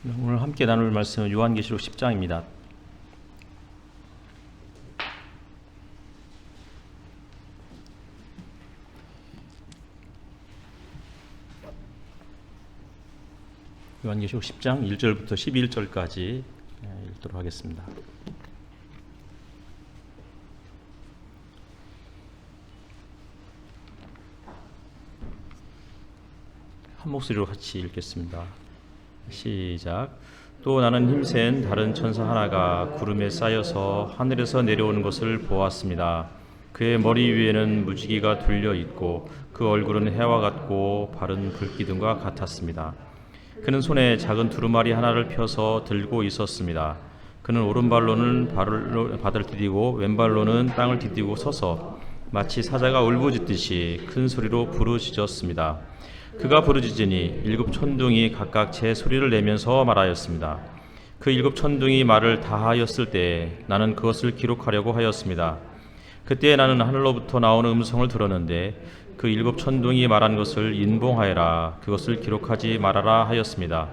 오늘 함께 나눌 말씀은 요한계시록 10장입니다. 요한계시록 10장 1절부터 11절까지 읽도록 하겠습니다. 한 목소리로 같이 읽겠습니다. 시작. 또 나는 힘센 다른 천사 하나가 구름에 쌓여서 하늘에서 내려오는 것을 보았습니다. 그의 머리 위에는 무지개가 둘려 있고 그 얼굴은 해와 같고 발은 불기둥과 같았습니다. 그는 손에 작은 두루마리 하나를 펴서 들고 있었습니다. 그는 오른발로는 바다를 디디고 왼발로는 땅을 디디고 서서 마치 사자가 울부짖듯이 큰 소리로 부르짖었습니다. 그가 부르짖으니 일곱 천둥이 각각 제 소리를 내면서 말하였습니다. 그 일곱 천둥이 말을 다하였을 때에 나는 그것을 기록하려고 하였습니다. 그때 나는 하늘로부터 나오는 음성을 들었는데 그 일곱 천둥이 말한 것을 인봉하여라, 그것을 기록하지 말아라 하였습니다.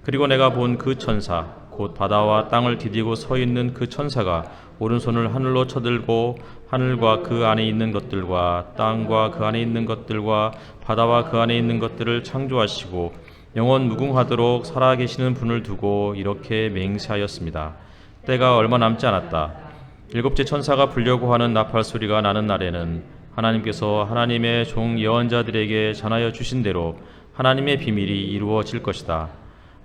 그리고 내가 본 그 천사, 곧 바다와 땅을 디디고 서 있는 그 천사가 오른손을 하늘로 쳐들고 하늘과 그 안에 있는 것들과 땅과 그 안에 있는 것들과 바다와 그 안에 있는 것들을 창조하시고 영원 무궁하도록 살아계시는 분을 두고 이렇게 맹세하였습니다. 때가 얼마 남지 않았다. 일곱째 천사가 불려고 하는 나팔 소리가 나는 날에는 하나님께서 하나님의 종 예언자들에게 전하여 주신 대로 하나님의 비밀이 이루어질 것이다.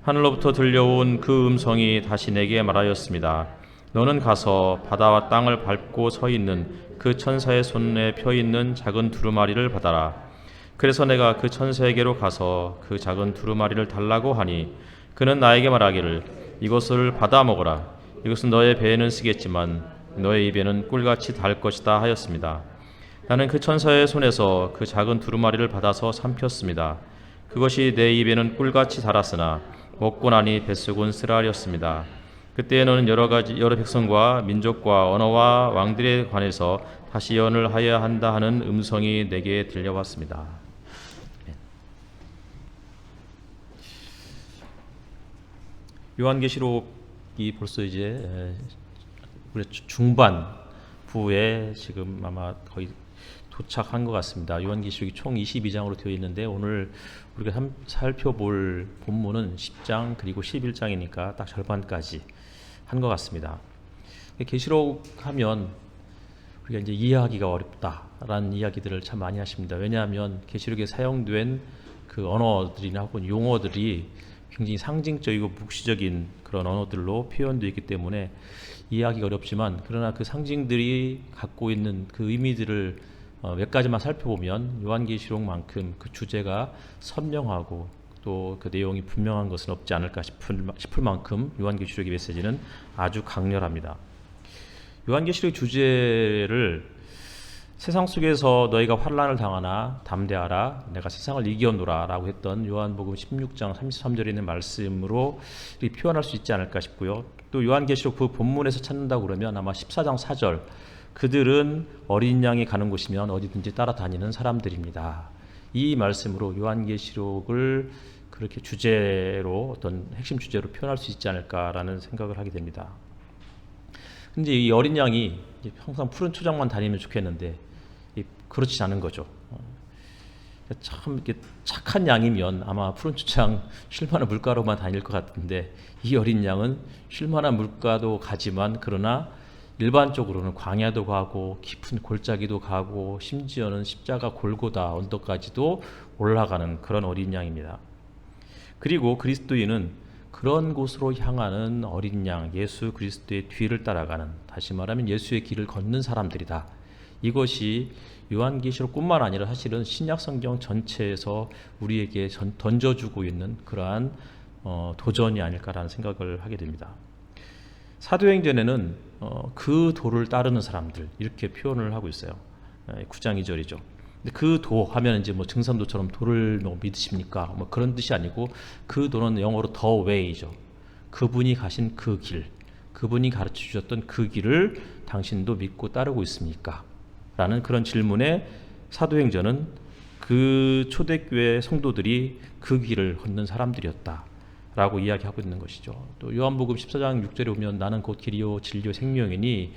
하늘로부터 들려온 그 음성이 다시 내게 말하였습니다. 너는 가서 바다와 땅을 밟고 서 있는 그 천사의 손에 펴 있는 작은 두루마리를 받아라. 그래서 내가 그 천사에게로 가서 그 작은 두루마리를 달라고 하니 그는 나에게 말하기를 이것을 받아 먹어라. 이것은 너의 배에는 쓰겠지만 너의 입에는 꿀같이 달 것이다 하였습니다. 나는 그 천사의 손에서 그 작은 두루마리를 받아서 삼켰습니다. 그것이 내 입에는 꿀같이 달았으나 먹고 나니 뱃속은 쓰라렸습니다. 그때에는 여러 백성과 민족과 언어와 왕들에 관해서 다시 예언을 하여야 한다 하는 음성이 내게 들려왔습니다. 요한계시록이 벌써 이제 중반부에 지금 아마 거의 도착한 것 같습니다. 요한계시록이 총 22장으로 되어 있는데 오늘 우리가 살펴볼 본문은 10장 그리고 11장이니까 딱 절반까지 한 것 같습니다. 계시록 하면 우리가 이제 이해하기가 어렵다라는 이야기들을 참 많이 하십니다. 왜냐하면 계시록에 사용된 그 언어들이나 혹은 용어들이 굉장히 상징적이고 묵시적인 그런 언어들로 표현되어 있기 때문에 이해하기가 어렵지만 그러나 그 상징들이 갖고 있는 그 의미들을 몇 가지만 살펴보면 요한계시록만큼 그 주제가 선명하고 또 그 내용이 분명한 것은 없지 않을까 싶을 만큼 요한계시록의 메시지는 아주 강렬합니다. 요한계시록의 주제를 세상 속에서 너희가 환난을 당하나 담대하라 내가 세상을 이겨노라 라고 했던 요한복음 16장 33절에 있는 말씀으로 표현할 수 있지 않을까 싶고요. 또 요한계시록 그 본문에서 찾는다고 그러면 아마 14장 4절 그들은 어린 양이 가는 곳이면 어디든지 따라다니는 사람들입니다. 이 말씀으로 요한계시록을 그렇게 주제로 어떤 핵심 주제로 표현할 수 있지 않을까라는 생각을 하게 됩니다. 근데 이 어린 양이 항상 푸른 초장만 다니면 좋겠는데 그렇지 않은 거죠. 참 이렇게 착한 양이면 아마 푸른 초장 쉴만한 물가로만 다닐 것 같은데 이 어린 양은 쉴만한 물가도 가지만 그러나 일반적으로는 광야도 가고 깊은 골짜기도 가고 심지어는 십자가 골고다 언덕까지도 올라가는 그런 어린 양입니다. 그리고 그리스도인은 그런 곳으로 향하는 어린 양 예수 그리스도의 뒤를 따라가는, 다시 말하면 예수의 길을 걷는 사람들이다. 이것이 요한계시록뿐만 아니라 사실은 신약성경 전체에서 우리에게 던져주고 있는 그러한 도전이 아닐까라는 생각을 하게 됩니다. 사도행전에는 그 도를 따르는 사람들 이렇게 표현을 하고 있어요. 9장 2절이죠. 근데 그 도 하면 이제 뭐 증산도처럼 도를 믿으십니까? 뭐 그런 뜻이 아니고 그 도는 영어로 the way죠. 그분이 가신 그 길, 그분이 가르쳐 주셨던 그 길을 당신도 믿고 따르고 있습니까? 라는 그런 질문에 사도행전은 그 초대교회 성도들이 그 길을 걷는 사람들이었다. 라고 이야기하고 있는 것이죠. 또 요한복음 14장 6절에 보면 나는 곧 길이요 진리요 생명이니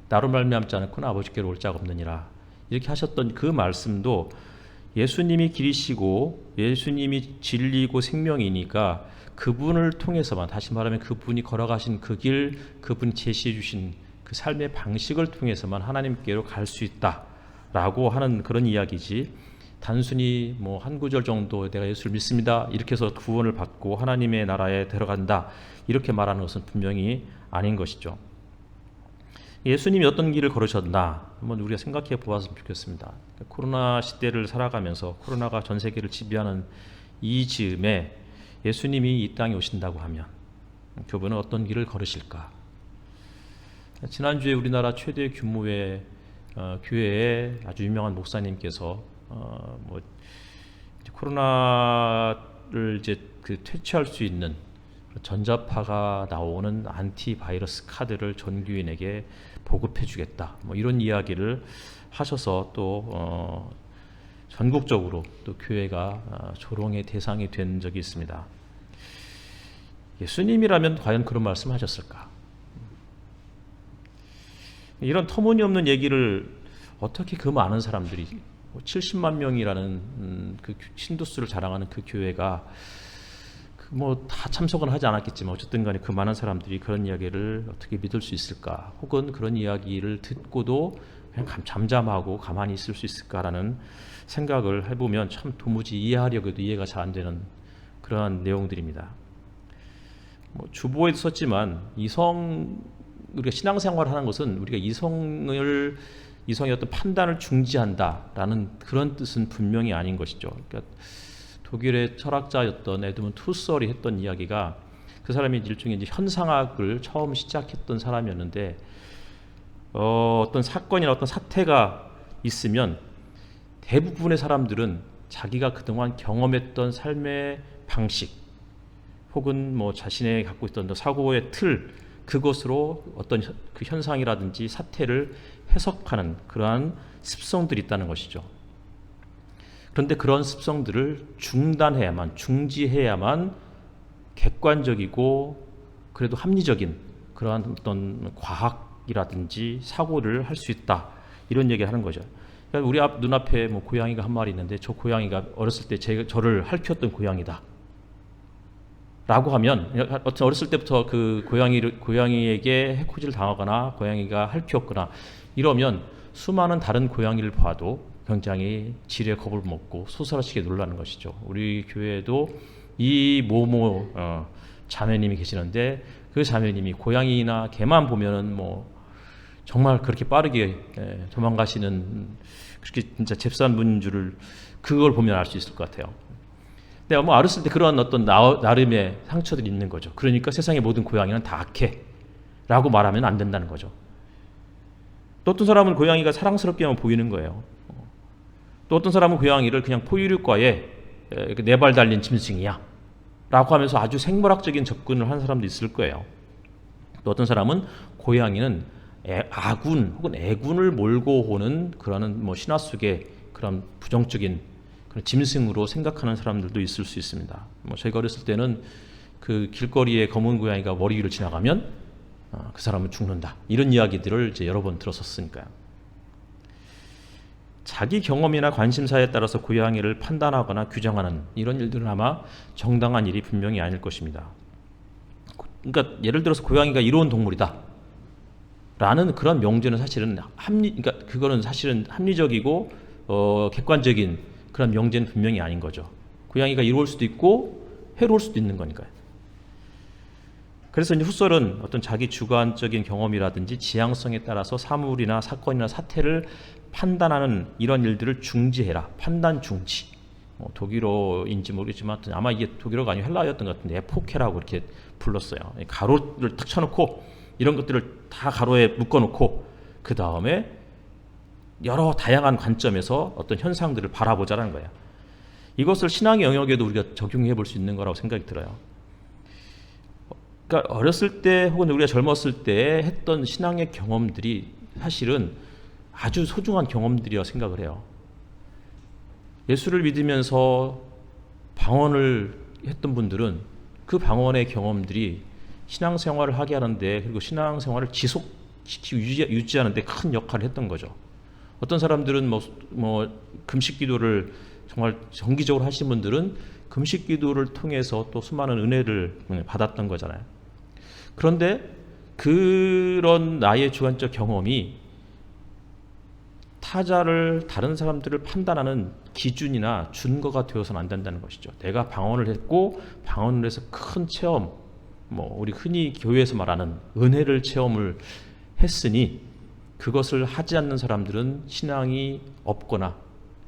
나로 말미암지 않고는 아버지께로 올 자가 없느니라. 이렇게 하셨던 그 말씀도 예수님이 길이시고 예수님이 진리고 생명이니까 그분을 통해서만, 다시 말하면 그분이 걸어가신 그 길, 그분이 제시해 주신 그 삶의 방식을 통해서만 하나님께로 갈 수 있다라고 하는 그런 이야기지, 단순히 뭐 한 구절 정도 내가 예수를 믿습니다 이렇게 해서 구원을 받고 하나님의 나라에 들어간다 이렇게 말하는 것은 분명히 아닌 것이죠. 예수님이 어떤 길을 걸으셨나 한번 우리가 생각해 보았으면 좋겠습니다. 코로나 시대를 살아가면서 코로나가 전 세계를 지배하는 이 즈음에 예수님이 이 땅에 오신다고 하면 그분은 어떤 길을 걸으실까? 지난주에 우리나라 최대 규모의 교회의 아주 유명한 목사님께서 코로나를 이제 퇴치할 수 있는 전자파가 나오는 안티바이러스 카드를 전교인에게 보급해 주겠다. 이런 이야기를 하셔서 또 전국적으로 또 교회가 조롱의 대상이 된 적이 있습니다. 예수님이라면 과연 그런 말씀하셨을까? 이런 터무니없는 얘기를 어떻게 그 많은 사람들이 70만 명이라는 그 신도수를 자랑하는 그 교회가 다 참석은 하지 않았겠지만 어쨌든 간에 그 많은 사람들이 그런 이야기를 어떻게 믿을 수 있을까? 혹은 그런 이야기를 듣고도 그냥 잠잠하고 가만히 있을 수 있을까라는 생각을 해보면 참 도무지 이해하려고 해도 이해가 잘 안 되는 그러한 내용들입니다. 주보에도 썼지만 우리가 신앙생활을 하는 것은 우리가 이성의 어떤 판단을 중지한다라는 그런 뜻은 분명히 아닌 것이죠. 그러니까 독일의 철학자였던 에드문드 투설이 했던 이야기가, 그 사람이 일종의 이제 현상학을 처음 시작했던 사람이었는데 어떤 사건이나 어떤 사태가 있으면 대부분의 사람들은 자기가 그동안 경험했던 삶의 방식 혹은 자신의 갖고 있던 사고의 틀, 그것으로 어떤 그 현상이라든지 사태를 해석하는 그러한 습성들이 있다는 것이죠. 그런데 그런 습성들을 중지해야만 객관적이고 그래도 합리적인 그러한 어떤 과학이라든지 사고를 할 수 있다, 이런 얘기를 하는 거죠. 그러니까 우리 눈앞에 고양이가 한 마리 있는데 저 고양이가 어렸을 때 저를 핥혔던 고양이다 라고 하면, 어렸을 때부터 그 고양이에게 해코지를 당하거나 고양이가 핥혔거나 이러면 수많은 다른 고양이를 봐도 굉장히 지레 겁을 먹고 소설하시게 놀라는 것이죠. 우리 교회에도 이 모모 자매님이 계시는데 그 자매님이 고양이나 개만 보면은 정말 그렇게 빠르게 도망가시는, 그렇게 진짜 잽싼 분인 줄을 그걸 보면 알 수 있을 것 같아요. 근데 어렸을 때 그런 어떤 나름의 상처들이 있는 거죠. 그러니까 세상의 모든 고양이는 다 악해라고 말하면 안 된다는 거죠. 또 어떤 사람은 고양이가 사랑스럽게만 보이는 거예요. 또 어떤 사람은 고양이를 그냥 포유류과의 4발 달린 짐승이야 라고 하면서 아주 생물학적인 접근을 한 사람도 있을 거예요. 또 어떤 사람은 고양이는 아군 혹은 애군을 몰고 오는 그런 신화 속의 그런 부정적인 그런 짐승으로 생각하는 사람들도 있을 수 있습니다. 저희가 어렸을 때는 그 길거리에 검은 고양이가 머리 위를 지나가면 그 사람은 죽는다, 이런 이야기들을 이제 여러 번 들었었으니까요. 자기 경험이나 관심사에 따라서 고양이를 판단하거나 규정하는 이런 일들은 아마 정당한 일이 분명히 아닐 것입니다. 그러니까 예를 들어서 고양이가 이로운 동물이다 라는 그런 명제는 사실은 그러니까 그거는 사실은 합리적이고 객관적인 그런 명제는 분명히 아닌 거죠. 고양이가 이로울 수도 있고 해로울 수도 있는 거니까요. 그래서 이제 후설은 어떤 자기 주관적인 경험이라든지 지향성에 따라서 사물이나 사건이나 사태를 판단하는 이런 일들을 중지해라. 판단 중지. 독일어인지 모르겠지만 아마 이게 독일어가 아니고 헬라어였던 것 같은데 에포케라고 이렇게 불렀어요. 가로를 딱 쳐놓고 이런 것들을 다 가로에 묶어놓고 그 다음에 여러 다양한 관점에서 어떤 현상들을 바라보자라는 거예요. 이것을 신앙의 영역에도 우리가 적용해 볼 수 있는 거라고 생각이 들어요. 그러니까 어렸을 때 혹은 우리가 젊었을 때 했던 신앙의 경험들이 사실은 아주 소중한 경험들이라고 생각을 해요. 예수를 믿으면서 방언을 했던 분들은 그 방언의 경험들이 신앙생활을 하게 하는데, 그리고 신앙생활을 유지하는데 큰 역할을 했던 거죠. 어떤 사람들은 금식 기도를 정말 정기적으로 하신 분들은 금식 기도를 통해서 또 수많은 은혜를 받았던 거잖아요. 그런데 그런 나의 주관적 경험이 다른 사람들을 판단하는 기준이나 준거가 되어서는 안 된다는 것이죠. 내가 방언을 했고 방언을 해서 큰 체험, 우리 흔히 교회에서 말하는 은혜를 체험을 했으니 그것을 하지 않는 사람들은 신앙이 없거나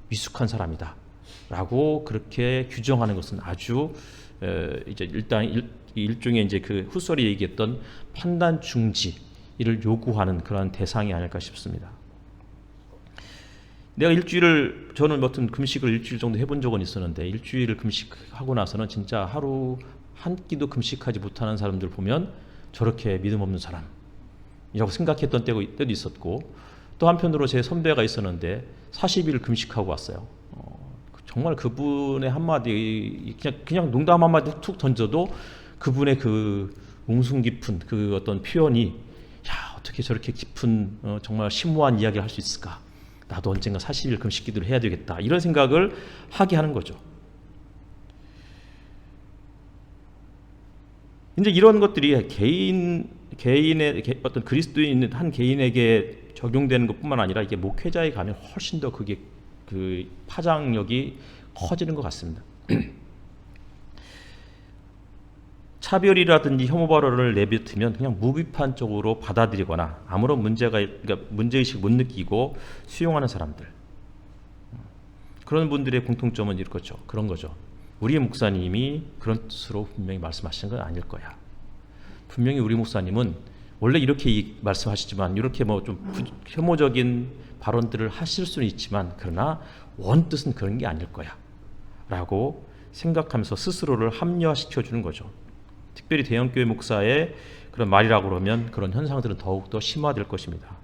미숙한 사람이다 라고 그렇게 규정하는 것은 아주 이제 일종의 이제 그 후설이 얘기했던 판단 중지를 요구하는 그러한 대상이 아닐까 싶습니다. 저는 어떤 금식을 일주일 정도 해본 적은 있었는데, 일주일을 금식하고 나서는 진짜 하루 한 끼도 금식하지 못하는 사람들 보면 저렇게 믿음 없는 사람이라고 생각했던 때도 있었고, 또 한편으로 제 선배가 있었는데 40일 금식하고 왔어요. 정말 그분의 한마디, 그냥 농담 한마디 툭 던져도 그분의 그 웅숭 깊은 그 어떤 표현이, 야, 어떻게 저렇게 깊은 정말 심오한 이야기를 할 수 있을까? 나도 언젠가 40일 금식 기도를 해야 되겠다, 이런 생각을 하게 하는 거죠. 이제 이런 것들이 개인의 어떤 그리스도인 한 개인에게 적용되는 것뿐만 아니라 이게 목회자에 가면 훨씬 더 그게 그 파장력이 커지는 것 같습니다. 차별이라든지 혐오 발언을 내뱉으면 그냥 무비판적으로 받아들이거나 아무런 문제의식 못 느끼고 수용하는 사람들, 그런 분들의 공통점은 이렇죠. 그런 거죠. 우리 목사님이 그런 뜻으로 분명히 말씀하시는 건 아닐 거야. 분명히 우리 목사님은 원래 이렇게 말씀하시지만 이렇게 좀 혐오적인 발언들을 하실 수는 있지만, 그러나 원뜻은 그런 게 아닐 거야 라고 생각하면서 스스로를 합리화시켜 주는 거죠. 특별히 대형교회 목사의 그런 말이라고 그러면 그런 현상들은 더욱더 심화될 것입니다.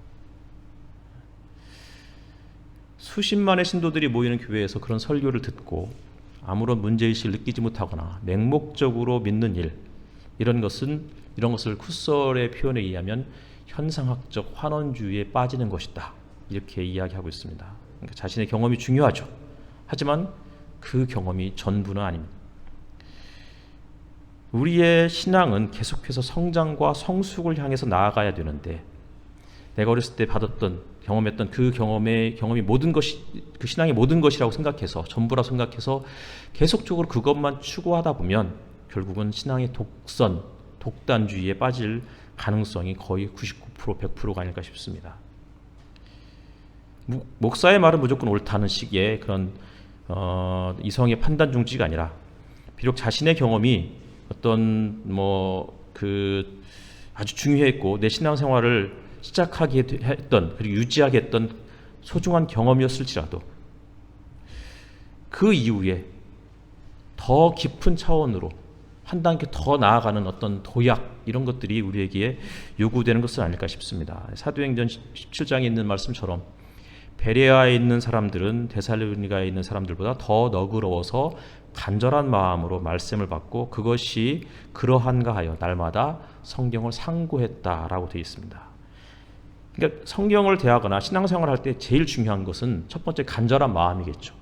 수십만의 신도들이 모이는 교회에서 그런 설교를 듣고 아무런 문제의식을 느끼지 못하거나 맹목적으로 믿는 이런 것을 후설의 표현에 의하면 현상학적 환원주의에 빠지는 것이다, 이렇게 이야기하고 있습니다. 그러니까 자신의 경험이 중요하죠. 하지만 그 경험이 전부는 아닙니다. 우리의 신앙은 계속해서 성장과 성숙을 향해서 나아가야 되는데, 내가 어렸을 때 경험했던 그 경험이 모든 것이, 그 신앙의 모든 것이라고 생각해서, 전부라고 생각해서 계속적으로 그것만 추구하다 보면 결국은 신앙의 독단주의에 빠질 가능성이 거의 99%, 100%가 아닐까 싶습니다. 목사의 말은 무조건 옳다는 식의 그런 이성의 판단 중지가 아니라, 비록 자신의 경험이 어떤 아주 중요했고 내 신앙생활을 시작하게 했던, 그리고 유지하게 했던 소중한 경험이었을지라도 그 이후에 더 깊은 차원으로 한 단계 더 나아가는 어떤 도약, 이런 것들이 우리에게 요구되는 것은 아닐까 싶습니다. 사도행전 17장에 있는 말씀처럼 베레아에 있는 사람들은 데살로니가에 있는 사람들보다 더 너그러워서 간절한 마음으로 말씀을 받고 그것이 그러한가 하여 날마다 성경을 상고했다라고 되어 있습니다. 그러니까 성경을 대하거나 신앙생활을 할 때 제일 중요한 것은 첫 번째 간절한 마음이겠죠.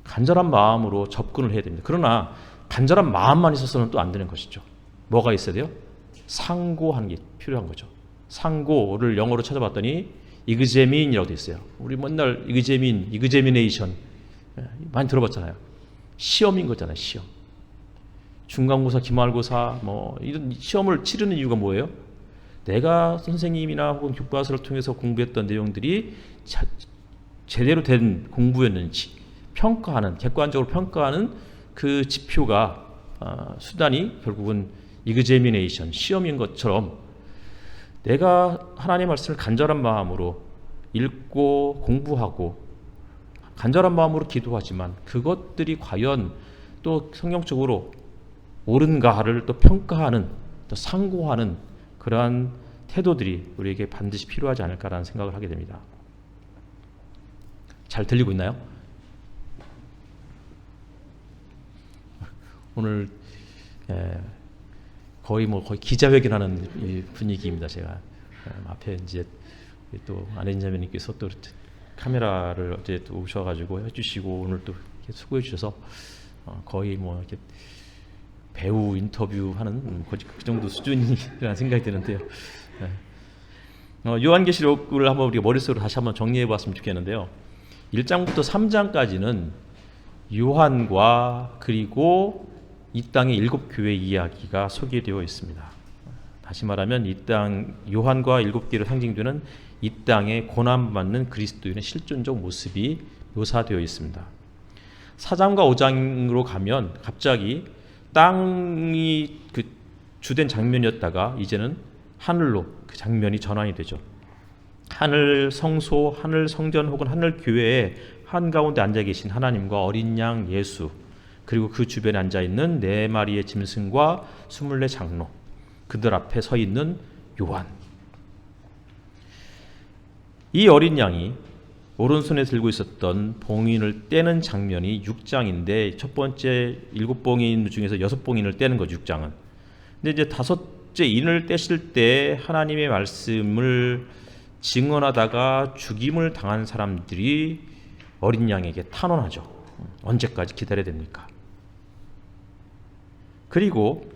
간절한 마음으로 접근을 해야 됩니다. 그러나 간절한 마음만 있어서는 또 안 되는 것이죠. 뭐가 있어야 돼요? 상고하는 게 필요한 거죠. 상고를 영어로 찾아봤더니 이그제민이라고 되어 있어요. 우리 맨날 이그제미네이션 많이 들어봤잖아요. 시험인 거잖아요. 시험. 중간고사, 기말고사 이런 시험을 치르는 이유가 뭐예요? 내가 선생님이나 혹은 교과서를 통해서 공부했던 내용들이 제대로 된 공부였는지 객관적으로 평가하는 그 지표가 수단이 결국은 이그제미네이션, 시험인 것처럼 내가 하나님의 말씀을 간절한 마음으로 읽고 공부하고 간절한 마음으로 기도하지만 그것들이 과연 또 성경적으로 옳은가를 또 평가하는, 또 상고하는 그러한 태도들이 우리에게 반드시 필요하지 않을까라는 생각을 하게 됩니다. 잘 들리고 있나요? 오늘 거의 기자회견하는 이 분위기입니다. 제가 앞에 이제 또 안혜진자매님께서 또 카메라를 어제 또 오셔가지고 해주시고 오늘 또 이렇게 수고해 주셔서 거의 이렇게 배우 인터뷰하는 그 정도 수준이라는 생각이 드는데요. 요한계시록을 한번 우리가 머릿속으로 다시 한번 정리해 봤으면 좋겠는데요. 1장부터 3장까지는 요한과 그리고 이 땅의 7교회 이야기가 소개되어 있습니다. 다시 말하면 이 땅 요한과 7교회로 상징되는 이 땅에 고난받는 그리스도인의 실존적 모습이 묘사되어 있습니다. 4장과 5장으로 가면 갑자기 땅이 그 주된 장면이었다가 이제는 하늘로 그 장면이 전환이 되죠. 하늘 성소, 하늘 성전 혹은 하늘 교회에 한가운데 앉아 계신 하나님과 어린 양 예수, 그리고 그 주변에 앉아 있는 4마리의 짐승과 24 장로, 그들 앞에 서 있는 요한. 이 어린 양이 오른손에 들고 있었던 봉인을 떼는 장면이 6장인데 첫 번째 7봉인 중에서 6봉인을 떼는 거죠. 6장은. 근데 이제 5째 인을 떼실 때 하나님의 말씀을 증언하다가 죽임을 당한 사람들이 어린 양에게 탄원하죠. 언제까지 기다려야 됩니까? 그리고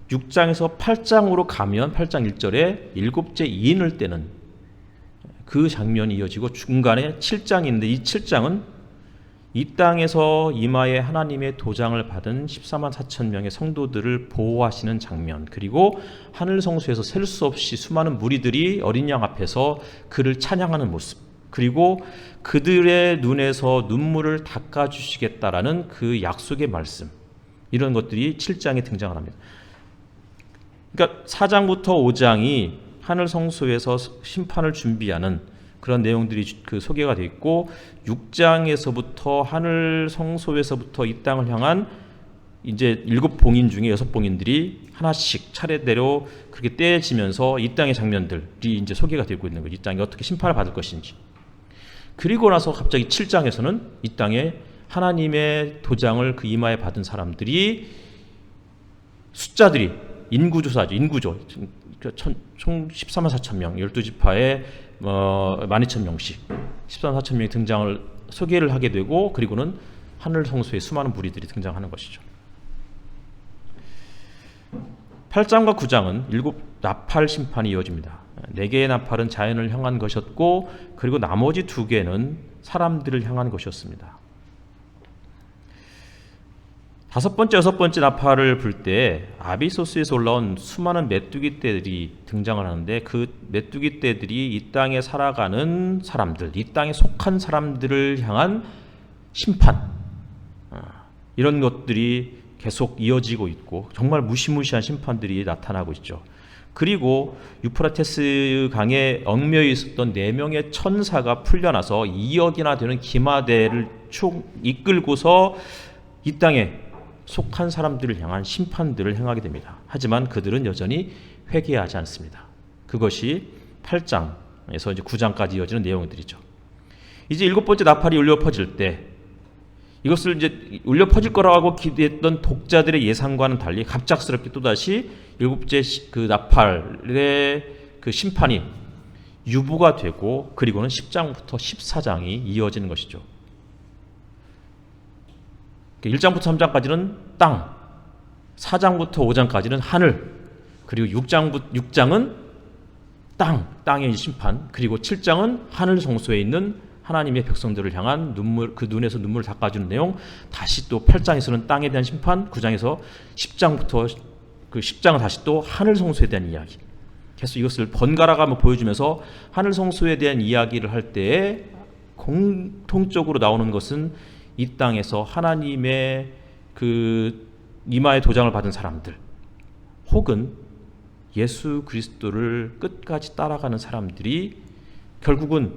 6장에서 8장으로 가면 8장 1절에 7째 인을 떼는 그 장면이 이어지고 중간에 7장인데 이 7장은 이 땅에서 이마에 하나님의 도장을 받은 14만 4천 명의 성도들을 보호하시는 장면, 그리고 하늘 성소에서 셀 수 없이 수많은 무리들이 어린 양 앞에서 그를 찬양하는 모습, 그리고 그들의 눈에서 눈물을 닦아주시겠다라는 그 약속의 말씀, 이런 것들이 7장에 등장을 합니다. 그러니까 4장부터 5장이 하늘 성소에서 심판을 준비하는 그런 내용들이 그 소개가 되어 있고 6장에서부터 하늘 성소에서부터 이 땅을 향한 이제 7봉인 중에 6봉인들이 하나씩 차례대로 그렇게 떼지면서 이 땅의 장면들이 이제 소개가 되고 있는 거죠. 이 땅이 어떻게 심판을 받을 것인지. 그리고 나서 갑자기 7장에서는 이 땅에 하나님의 도장을 그 이마에 받은 사람들이 숫자들이 인구조사죠. 인구죠. 총 14만 4천 명, 12지파에 12,000명씩 14만 4천 명이 등장을 소개를 하게 되고 그리고는 하늘 성소에 수많은 무리들이 등장하는 것이죠. 8장과 9장은 7 나팔 심판이 이어집니다. 4개의 나팔은 자연을 향한 것이었고 그리고 나머지 2개는 사람들을 향한 것이었습니다. 5번째, 6번째 나팔을 불 때 아비소스에서 올라온 수많은 메뚜기 떼들이 등장을 하는데 그 메뚜기 떼들이 이 땅에 살아가는 사람들, 이 땅에 속한 사람들을 향한 심판, 이런 것들이 계속 이어지고 있고 정말 무시무시한 심판들이 나타나고 있죠. 그리고 유프라테스 강에 얽매여 있었던 4명의 천사가 풀려나서 2억이나 되는 기마대를 이끌고서 이 땅에 속한 사람들을 향한 심판들을 행하게 됩니다. 하지만 그들은 여전히 회개하지 않습니다. 그것이 8장에서 이제 9장까지 이어지는 내용들이죠. 이제 7번째 나팔이 울려 퍼질 때 이것을 이제 울려 퍼질 거라고 기대했던 독자들의 예상과는 달리 갑작스럽게 또다시 7째 그 나팔의 그 심판이 유보가 되고 그리고는 10장부터 14장이 이어지는 것이죠. 1장부터 3장까지는 땅, 4장부터 5장까지는 하늘, 그리고 6장은 땅의 심판, 그리고 7장은 하늘 성소에 있는 하나님의 백성들을 향한 눈물, 그 눈에서 눈물을 닦아주는 내용, 다시 또 8장에서는 땅에 대한 심판, 9장에서 10장부터 그 10장은 다시 또 하늘 성소에 대한 이야기. 계속 이것을 번갈아가며 보여주면서 하늘 성소에 대한 이야기를 할 때에 공통적으로 나오는 것은 이 땅에서 하나님의 그 이마의 도장을 받은 사람들 혹은 예수 그리스도를 끝까지 따라가는 사람들이 결국은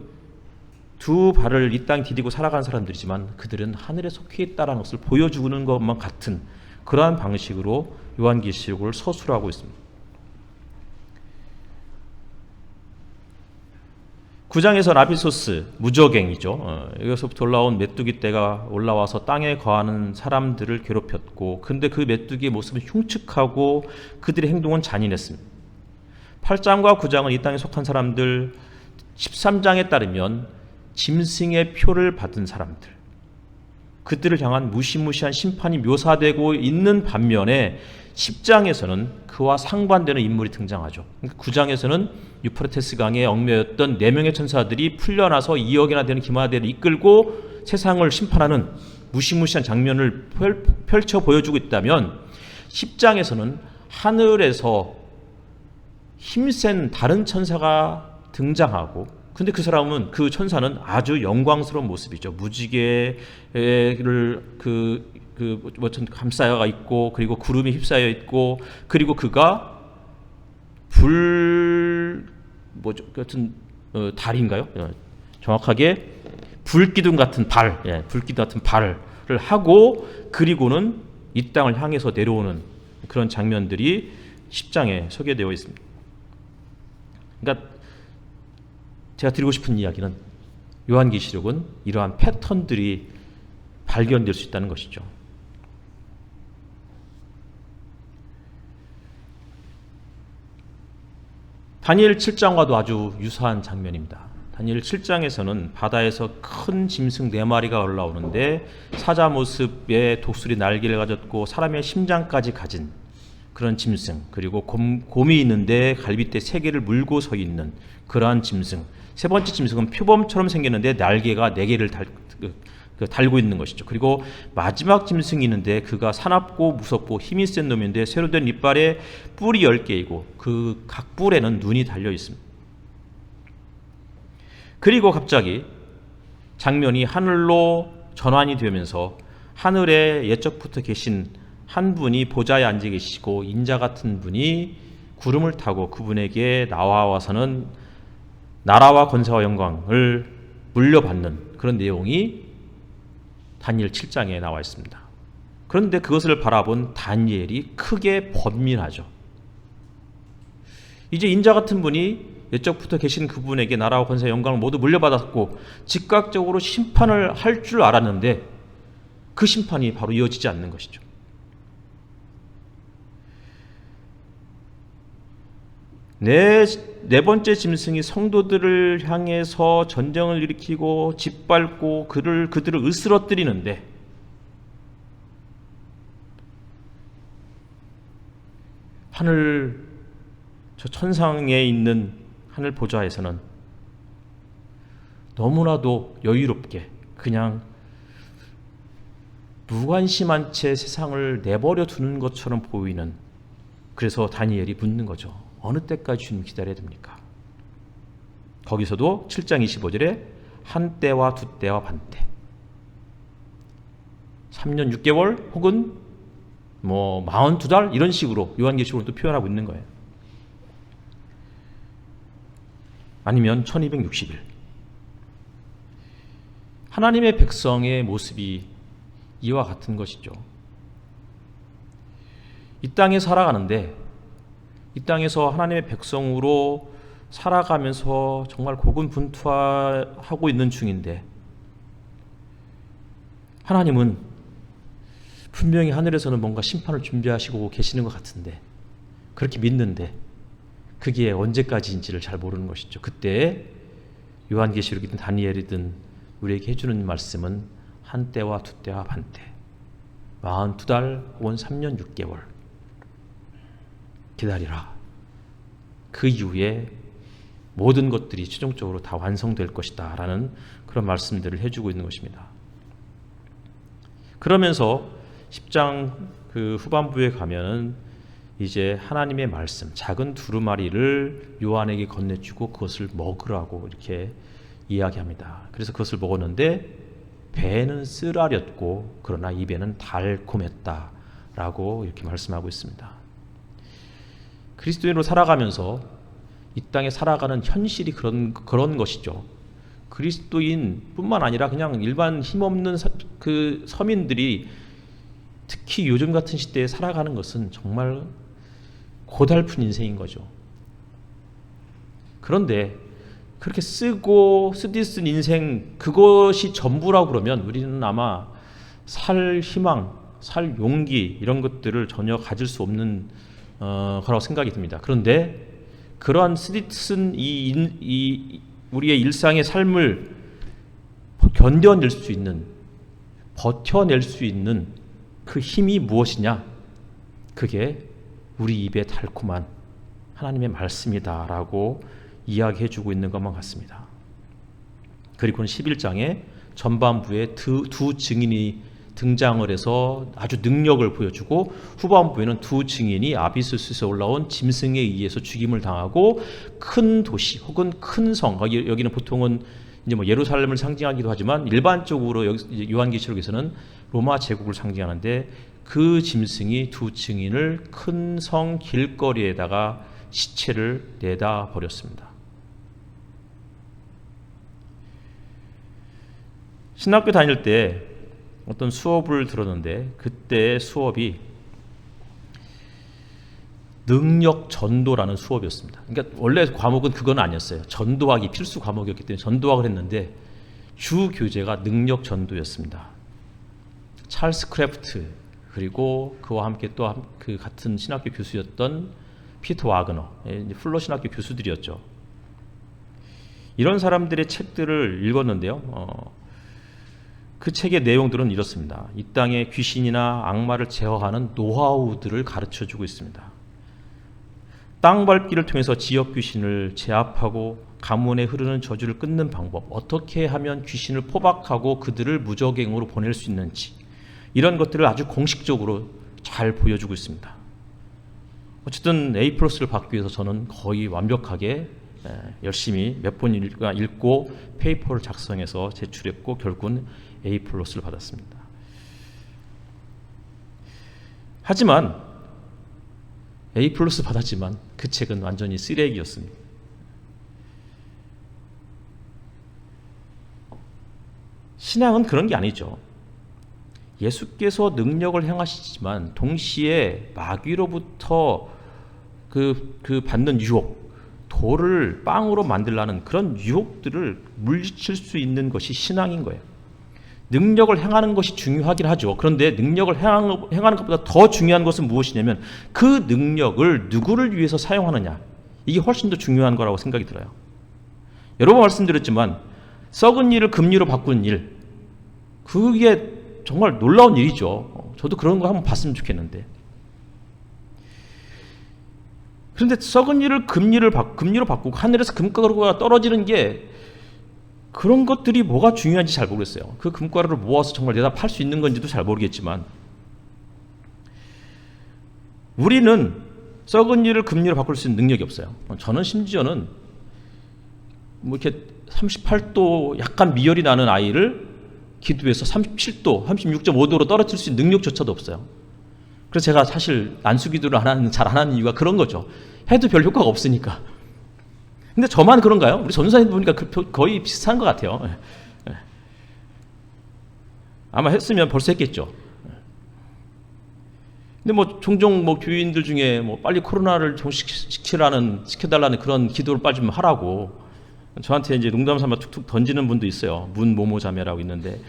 두 발을 이 땅에 디디고 살아가는 사람들이지만 그들은 하늘에 속해 있다는 것을 보여주는 것만 같은 그러한 방식으로 요한계시록을 서술하고 있습니다. 9장에서 라피소스, 무저갱이죠. 여기서부터 올라온 메뚜기 떼가 올라와서 땅에 거하는 사람들을 괴롭혔고, 근데 그 메뚜기의 모습은 흉측하고 그들의 행동은 잔인했습니다. 8장과 9장은 이 땅에 속한 사람들, 13장에 따르면 짐승의 표를 받은 사람들, 그들을 향한 무시무시한 심판이 묘사되고 있는 반면에 10장에서는 그와 상반되는 인물이 등장하죠. 9장에서는 유프라테스 강에 얽매였던 4명의 천사들이 풀려나서 2억이나 되는 기마대를 이끌고 세상을 심판하는 무시무시한 장면을 펼쳐 보여주고 있다면, 10장에서는 하늘에서 힘센 다른 천사가 등장하고, 근데 그 사람은, 그 천사는 아주 영광스러운 모습이죠. 무지개를 감싸여가 있고, 그리고 구름이 휩싸여 있고, 그리고 그가 달인가요? 정확하게 불기둥 같은 발을 하고, 그리고는 이 땅을 향해서 내려오는 그런 장면들이 10장에 소개되어 있습니다. 그러니까 제가 드리고 싶은 이야기는, 요한계시록은 이러한 패턴들이 발견될 수 있다는 것이죠. 다니엘 7장과도 아주 유사한 장면입니다. 다니엘 7장에서는 바다에서 큰 짐승 4마리가 올라오는데, 사자 모습의 독수리 날개를 가졌고 사람의 심장까지 가진 그런 짐승, 그리고 곰이 있는데 갈빗대 3개를 물고 서 있는 그러한 짐승, 세 번째 짐승은 표범처럼 생겼는데 날개가 4개를 달고 있는 것이죠. 그리고 마지막 짐승이 있는데 그가 사납고 무섭고 힘이 센 놈인데 새로 된 이빨에 뿔이 10개이고 그 각 뿔에는 눈이 달려 있습니다. 그리고 갑자기 장면이 하늘로 전환이 되면서 하늘에 옛적부터 계신 한 분이 보좌에 앉아 계시고, 인자 같은 분이 구름을 타고 그분에게 나와서는 나라와 권세와 영광을 물려받는 그런 내용이 다니엘 7장에 나와 있습니다. 그런데 그것을 바라본 다니엘이 크게 번민하죠. 이제 인자 같은 분이 옛적부터 계신 그분에게 나라와 권세와 영광을 모두 물려받았고 즉각적으로 심판을 할 줄 알았는데, 그 심판이 바로 이어지지 않는 것이죠. 네 번째 짐승이 성도들을 향해서 전쟁을 일으키고 짓밟고 그들을 으스러뜨리는데, 하늘 저 천상에 있는 하늘 보좌에서는 너무나도 여유롭게 그냥 무관심한 채 세상을 내버려 두는 것처럼 보이는, 그래서 다니엘이 묻는 거죠. 어느 때까지 주님 기다려야 됩니까? 거기서도 7장 25절에 한 때와 두 때와 반 때, 3년 6개월 혹은 42달 이런 식으로 요한계시록으로 또 표현하고 있는 거예요. 아니면 1260일. 하나님의 백성의 모습이 이와 같은 것이죠. 이 땅에 살아가는데, 이 땅에서 하나님의 백성으로 살아가면서 정말 고군분투하고 있는 중인데, 하나님은 분명히 하늘에서는 뭔가 심판을 준비하시고 계시는 것 같은데, 그렇게 믿는데 그게 언제까지인지를 잘 모르는 것이죠. 그때 요한계시록이든 다니엘이든 우리에게 해주는 말씀은 한 때와 두 때와 반 때, 42달 혹은 3년 6개월 기다리라. 그 이후에 모든 것들이 최종적으로 다 완성될 것이다 라는 그런 말씀들을 해주고 있는 것입니다. 그러면서 10장 그 후반부에 가면은 이제 하나님의 말씀, 작은 두루마리를 요한에게 건네주고 그것을 먹으라고 이렇게 이야기합니다. 그래서 그것을 먹었는데 배는 쓰라렸고 그러나 입에는 달콤했다라고 이렇게 말씀하고 있습니다. 그리스도인으로 살아가면서 이 땅에 살아가는 현실이 그런 것이죠. 그리스도인뿐만 아니라 그냥 일반 힘없는 그 서민들이 특히 요즘 같은 시대에 살아가는 것은 정말 고달픈 인생인 거죠. 그런데 그렇게 쓰디 쓴 인생 그것이 전부라고 그러면 우리는 아마 살 희망, 살 용기 이런 것들을 전혀 가질 수 없는 거라고 생각이 듭니다. 그런데 그러한 쓰디 쓴 우리의 일상의 삶을 견뎌낼 수 있는, 버텨낼 수 있는 그 힘이 무엇이냐? 그게 우리 입에 달콤한 하나님의 말씀이다라고 이야기해주고 있는 것만 같습니다. 그리고는 11장에 전반부에 두 증인이 등장을 해서 아주 능력을 보여주고 후반부에는 두 증인이 아비스에서 올라온 짐승에 의해서 죽임을 당하고 큰 도시 혹은 큰 성, 여기는 보통은 이제 뭐 예루살렘을 상징하기도 하지만 일반적으로 여기 요한계시록에서는 로마 제국을 상징하는데 그 짐승이 두 증인을 큰 성 길거리에다가 시체를 내다 버렸습니다. 신학교 다닐 때 어떤 수업을 들었는데 그때 수업이 능력 전도라는 수업이었습니다. 그러니까 원래 과목은 그건 아니었어요. 전도학이 필수 과목이었기 때문에 전도학을 했는데 주 교재가 능력 전도였습니다. 찰스 크래프트 그리고 그와 함께 또 그 같은 신학교 교수였던 피터 와그너, 플러 신학교 교수들이었죠. 이런 사람들의 책들을 읽었는데요. 그 책의 내용들은 이렇습니다. 이 땅의 귀신이나 악마를 제어하는 노하우들을 가르쳐주고 있습니다. 땅 밟기를 통해서 지역 귀신을 제압하고 가문에 흐르는 저주를 끊는 방법, 어떻게 하면 귀신을 포박하고 그들을 무적행으로 보낼 수 있는지 이런 것들을 아주 공식적으로 잘 보여주고 있습니다. 어쨌든 A+를 받기 위해서 저는 거의 완벽하게 열심히 몇 번 읽고 페이퍼를 작성해서 제출했고 결국은 A+를 받았습니다. 하지만 A+ 받았지만 그 책은 완전히 쓰레기였습니다. 신앙은 그런 게 아니죠. 예수께서 능력을 행하시지만 동시에 마귀로부터 그 받는 유혹, 돌을 빵으로 만들라는 그런 유혹들을 물리칠 수 있는 것이 신앙인 거예요. 능력을 행하는 것이 중요하긴 하죠. 그런데 능력을 행하는 것보다 더 중요한 것은 무엇이냐면 그 능력을 누구를 위해서 사용하느냐, 이게 훨씬 더 중요한 거라고 생각이 들어요. 여러 번 말씀드렸지만 썩은 일을 금리로 바꾸는 일, 그게 정말 놀라운 일이죠. 저도 그런 거 한번 봤으면 좋겠는데. 그런데 썩은 일을 금리로 바꾸고 하늘에서 금가루가 떨어지는 게 그런 것들이 뭐가 중요한지 잘 모르겠어요. 그 금가루를 모아서 정말 내다 팔 수 있는 건지도 잘 모르겠지만 우리는 썩은 일을 금리로 바꿀 수 있는 능력이 없어요. 저는 심지어는 뭐 이렇게 38도 약간 미열이 나는 아이를 기도해서 37도, 36.5도로 떨어뜨릴 수 있는 능력조차도 없어요. 그래서 제가 사실 난수기도를 잘 안 하는 이유가 그런 거죠. 해도 별 효과가 없으니까. 근데 저만 그런가요? 우리 전도사님 보니까 거의 비슷한 것 같아요. 아마 했으면 벌써 했겠죠. 근데 뭐 종종 뭐 교인들 중에 뭐 빨리 코로나를 시켜달라는 그런 기도를 빨리 좀 하라고 저한테 이제 농담 삼아 툭툭 던지는 분도 있어요. 문모모 자매라고 있는데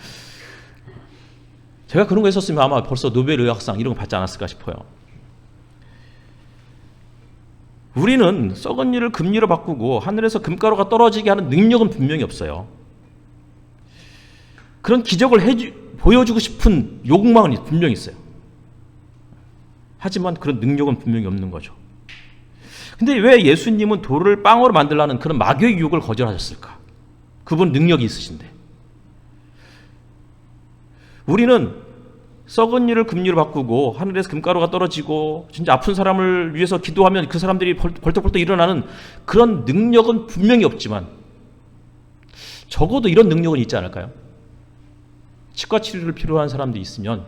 제가 그런 거 했었으면 아마 벌써 노벨 의학상 이런 거 받지 않았을까 싶어요. 우리는 썩은 일을 금리로 바꾸고 하늘에서 금가루가 떨어지게 하는 능력은 분명히 없어요. 그런 기적을 보여주고 싶은 욕망은 분명히 있어요. 하지만 그런 능력은 분명히 없는 거죠. 근데 왜 예수님은 돌을 빵으로 만들라는 그런 마귀의 유혹을 거절하셨을까? 그분 능력이 있으신데. 우리는 썩은 일을 금리로 바꾸고 하늘에서 금가루가 떨어지고 진짜 아픈 사람을 위해서 기도하면 그 사람들이 벌떡벌떡 일어나는 그런 능력은 분명히 없지만 적어도 이런 능력은 있지 않을까요? 치과 치료를 필요한 사람들이 있으면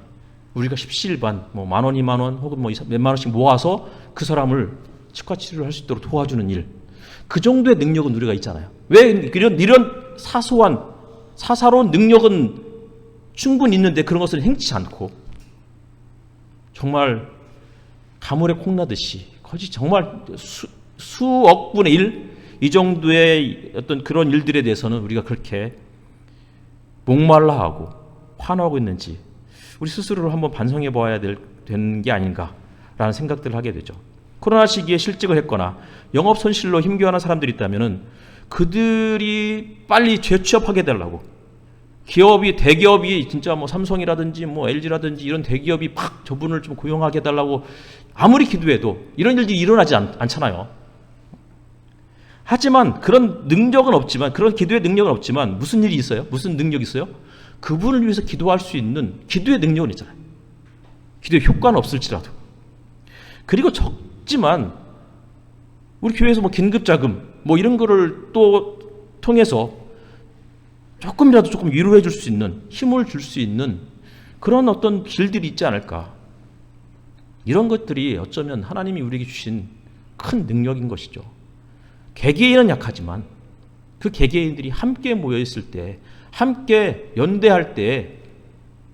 우리가 십시일반 뭐 10,000원, 20,000원 혹은 뭐 몇만 원씩 모아서 그 사람을 치과 치료를 할 수 있도록 도와주는 일, 그 정도의 능력은 우리가 있잖아요. 왜 이런 사사로운 능력은 충분히 있는데 그런 것을 행치 않고 정말 가물에 콩나듯이 거짓 정말 수억 분의 1, 이 정도의 어떤 그런 일들에 대해서는 우리가 그렇게 목말라 하고 환호하고 있는지 우리 스스로를 한번 반성해 보아야 되는 게 아닌가라는 생각들을 하게 되죠. 코로나 시기에 실직을 했거나 영업 손실로 힘겨워하는 사람들이 있다면 그들이 빨리 재취업하게 되려고 기업이 대기업이 진짜 뭐 삼성이라든지 뭐 LG라든지 이런 대기업이 팍 저분을 좀 고용하게 해달라고 아무리 기도해도 이런 일들이 일어나지 않잖아요. 하지만 그런 능력은 없지만 그런 기도의 능력은 없지만 무슨 일이 있어요? 무슨 능력이 있어요? 그분을 위해서 기도할 수 있는 기도의 능력은 있잖아요. 기도의 효과는 없을지라도. 그리고 적지만 우리 교회에서 뭐 긴급자금 뭐 이런 거를 또 통해서 조금이라도 조금 위로해 줄 수 있는 힘을 줄 수 있는 그런 어떤 길들이 있지 않을까. 이런 것들이 어쩌면 하나님이 우리에게 주신 큰 능력인 것이죠. 개개인은 약하지만 그 개개인들이 함께 모여있을 때 함께 연대할 때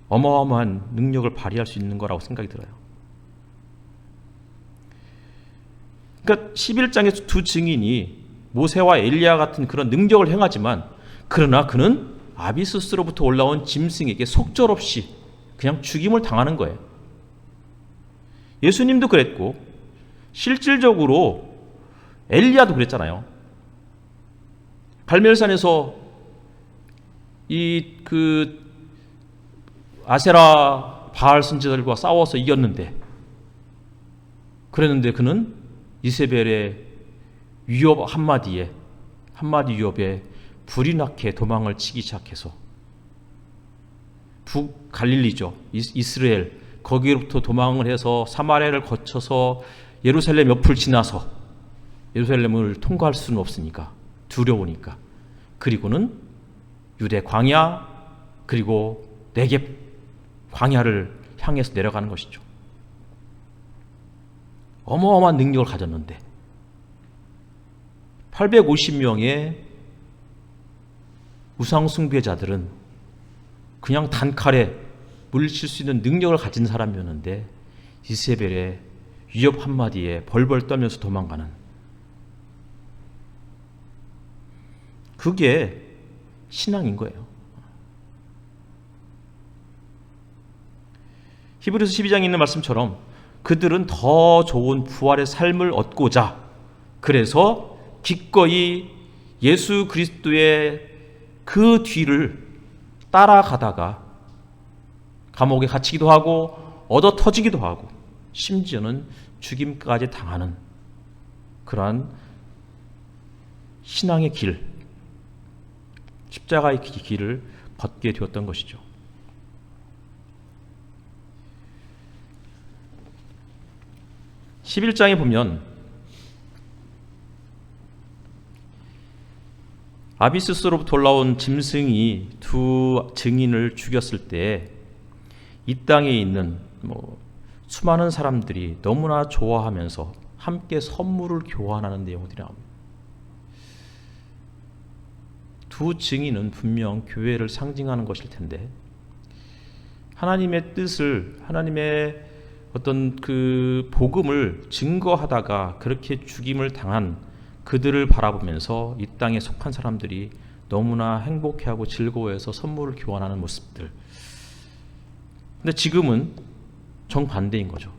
어마어마한 능력을 발휘할 수 있는 거라고 생각이 들어요. 그러니까 11장에서 두 증인이 모세와 엘리야 같은 그런 능력을 행하지만 그러나 그는 아비스스로부터 올라온 짐승에게 속절없이 그냥 죽임을 당하는 거예요. 예수님도 그랬고 실질적으로 엘리야도 그랬잖아요. 갈멜산에서 아세라 바알 선지자들과 싸워서 이겼는데 그랬는데 그는 이세벨의 위협 한마디 위협에 불이 나게 도망을 치기 시작해서 북갈릴리죠. 이스라엘 거기로부터 도망을 해서 사마리아를 거쳐서 예루살렘 옆을 지나서 예루살렘을 통과할 수는 없으니까 두려우니까 그리고는 유대 광야 그리고 네겝 광야를 향해서 내려가는 것이죠. 어마어마한 능력을 가졌는데 850명의 우상 숭배자들은 그냥 단칼에 물리칠 수 있는 능력을 가진 사람이었는데 이세벨의 위협 한마디에 벌벌 떨면서 도망가는 그게 신앙인 거예요. 히브리서 12장에 있는 말씀처럼 그들은 더 좋은 부활의 삶을 얻고자 그래서 기꺼이 예수 그리스도의 그 뒤를 따라가다가 감옥에 갇히기도 하고 얻어 터지기도 하고 심지어는 죽임까지 당하는 그러한 신앙의 길, 십자가의 길을 걷게 되었던 것이죠. (11장에) 보면 아비스스로부터 올라온 짐승이 두 증인을 죽였을 때 이 땅에 있는 수많은 사람들이 너무나 좋아하면서 함께 선물을 교환하는 내용들이 나옵니다. 두 증인은 분명 교회를 상징하는 것일 텐데 하나님의 뜻을 하나님의 어떤 그 복음을 증거하다가 그렇게 죽임을 당한 그들을 바라보면서 이 땅에 속한 사람들이 너무나 행복해하고 즐거워해서 선물을 교환하는 모습들. 근데 지금은 정반대인 거죠.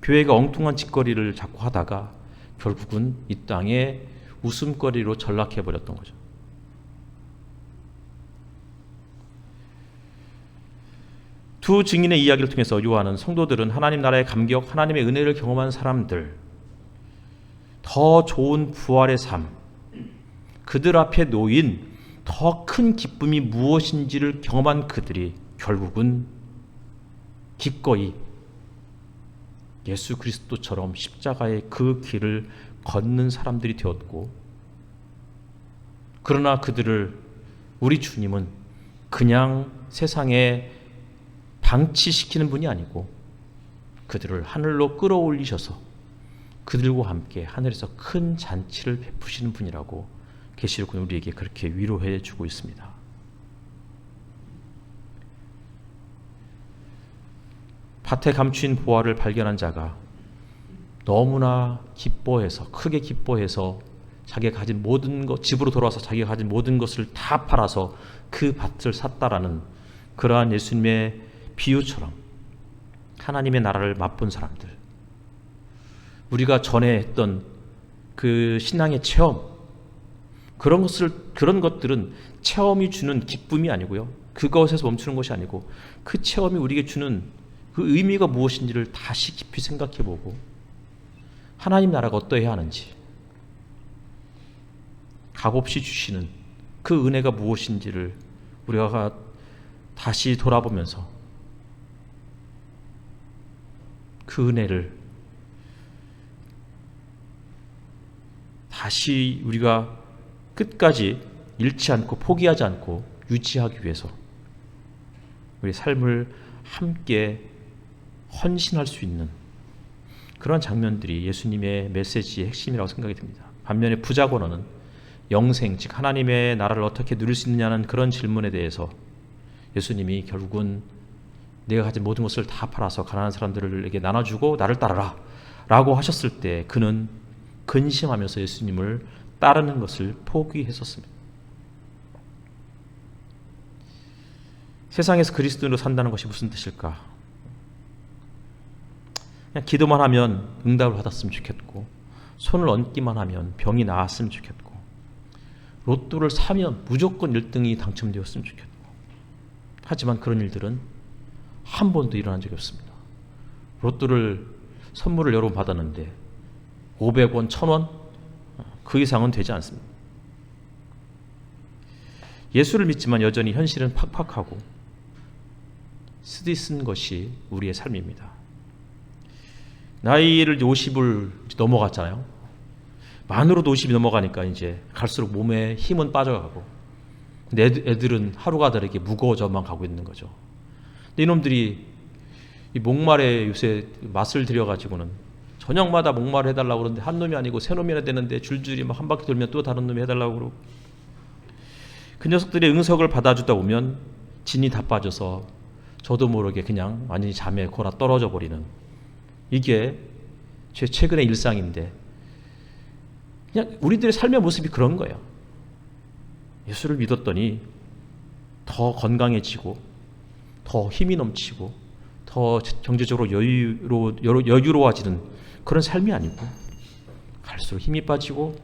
교회가 엉뚱한 짓거리를 자꾸 하다가 결국은 이 땅에 웃음거리로 전락해버렸던 거죠. 두 증인의 이야기를 통해서 요한은 성도들은 하나님 나라의 감격, 하나님의 은혜를 경험한 사람들, 더 좋은 부활의 삶, 그들 앞에 놓인 더 큰 기쁨이 무엇인지를 경험한 그들이 결국은 기꺼이 예수 그리스도처럼 십자가의 그 길을 걷는 사람들이 되었고 그러나 그들을 우리 주님은 그냥 세상에 방치시키는 분이 아니고 그들을 하늘로 끌어올리셔서 그들과 함께 하늘에서 큰 잔치를 베푸시는 분이라고 계시록은 우리에게 그렇게 위로해 주고 있습니다. 밭에 감추인 보화를 발견한 자가 너무나 기뻐해서, 크게 기뻐해서 자기가 가진 모든 것, 집으로 돌아와서 자기가 가진 모든 것을 다 팔아서 그 밭을 샀다라는 그러한 예수님의 비유처럼 하나님의 나라를 맛본 사람들, 우리가 전에 했던 그 신앙의 체험, 그런 것들은 체험이 주는 기쁨이 아니고요, 그것에서 멈추는 것이 아니고 그 체험이 우리에게 주는 그 의미가 무엇인지를 다시 깊이 생각해보고 하나님 나라가 어떠해야 하는지, 값없이 주시는 그 은혜가 무엇인지를 우리가 다시 돌아보면서 그 은혜를 다시 우리가 끝까지 잃지 않고 포기하지 않고 유지하기 위해서 우리 삶을 함께 헌신할 수 있는 그런 장면들이 예수님의 메시지의 핵심이라고 생각이 듭니다. 반면에 부자고너는 영생, 즉 하나님의 나라를 어떻게 누릴 수 있느냐는 그런 질문에 대해서 예수님이 결국은 내가 가진 모든 것을 다 팔아서 가난한 사람들에게 나눠주고 나를 따르라 라고 하셨을 때 그는 근심하면서 예수님을 따르는 것을 포기했었습니다. 세상에서 그리스도인으로 산다는 것이 무슨 뜻일까? 그냥 기도만 하면 응답을 받았으면 좋겠고, 손을 얹기만 하면 병이 나았으면 좋겠고, 로또를 사면 무조건 1등이 당첨되었으면 좋겠고, 하지만 그런 일들은 한 번도 일어난 적이 없습니다. 로또를 선물을 여러 번 받았는데 500원, 1000원 그 이상은 되지 않습니다. 예수를 믿지만 여전히 현실은 팍팍하고 쓰디쓴 것이 우리의 삶입니다. 나이를 50을 넘어갔잖아요. 만으로도 50이 넘어가니까 이제 갈수록 몸에 힘은 빠져가고, 근데 애들은 하루가 다르게 무거워져만 가고 있는 거죠. 근데 이놈들이 이 목말에 요새 맛을 들여가지고는 저녁마다 목말을 해달라고 그러는데 한 놈이 아니고 세 놈이나 되는데 줄줄이 막 한 바퀴 돌면 또 다른 놈이 해달라고 그러고, 그 녀석들의 응석을 받아주다 보면 진이 다 빠져서 저도 모르게 그냥 완전히 잠에 골아 떨어져 버리는, 이게 제 최근의 일상인데 그냥 우리들의 삶의 모습이 그런 거예요. 예수를 믿었더니 더 건강해지고 더 힘이 넘치고 더 경제적으로 여유로워지는 그런 삶이 아니고, 갈수록 힘이 빠지고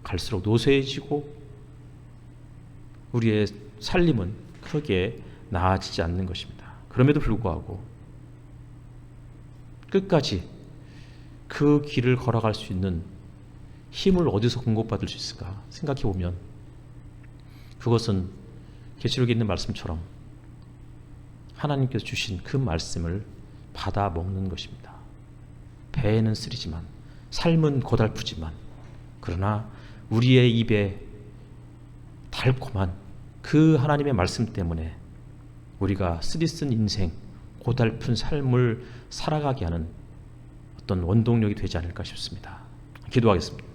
갈수록 노쇠해지고 우리의 살림은 그렇게 나아지지 않는 것입니다. 그럼에도 불구하고 끝까지 그 길을 걸어갈 수 있는 힘을 어디서 공급받을 수 있을까 생각해 보면 그것은 계시록에 있는 말씀처럼 하나님께서 주신 그 말씀을 받아 먹는 것입니다. 배에는 쓰리지만 삶은 고달프지만 그러나 우리의 입에 달콤한 그 하나님의 말씀 때문에 우리가 쓰디쓴 인생, 고달픈 삶을 살아가게 하는 어떤 원동력이 되지 않을까 싶습니다. 기도하겠습니다.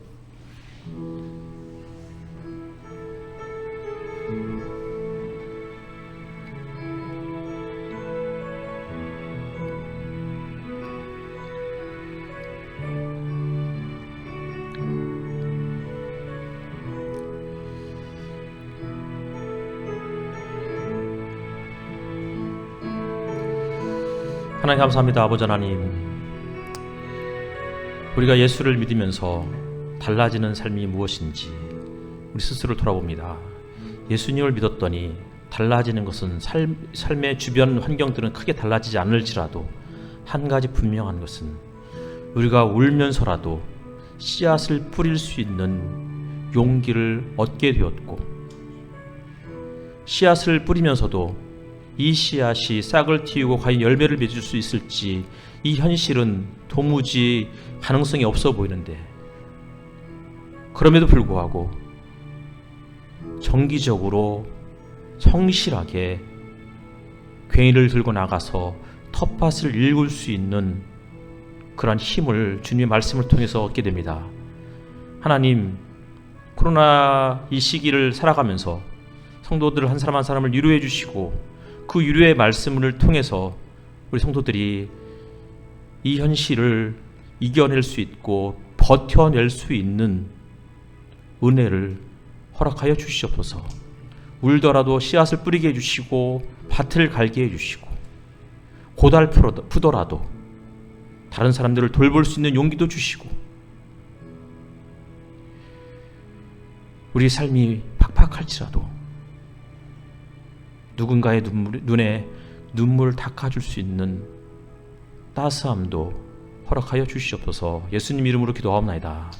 하나님 감사합니다. 아버지 하나님, 우리가 예수를 믿으면서 달라지는 삶이 무엇인지 우리 스스로를 돌아봅니다. 예수님을 믿었더니 달라지는 것은 삶의 주변 환경들은 크게 달라지지 않을지라도 한 가지 분명한 것은 우리가 울면서라도 씨앗을 뿌릴 수 있는 용기를 얻게 되었고, 씨앗을 뿌리면서도 이 씨앗이 싹을 틔우고 과연 열매를 맺을 수 있을지 이 현실은 도무지 가능성이 없어 보이는데, 그럼에도 불구하고 정기적으로 성실하게 괭이를 들고 나가서 텃밭을 일굴 수 있는 그러한 힘을 주님의 말씀을 통해서 얻게 됩니다. 하나님, 코로나 이 시기를 살아가면서 성도들 한 사람 한 사람을 위로해 주시고 그 위로의 말씀을 통해서 우리 성도들이 이 현실을 이겨낼 수 있고 버텨낼 수 있는 은혜를 허락하여 주시옵소서. 울더라도 씨앗을 뿌리게 해주시고 밭을 갈게 해주시고 고달프더라도 다른 사람들을 돌볼 수 있는 용기도 주시고 우리 삶이 팍팍할지라도 누군가의 눈에 눈물을 닦아줄 수 있는 따스함도 허락하여 주시옵소서. 예수님 이름으로 기도하옵나이다.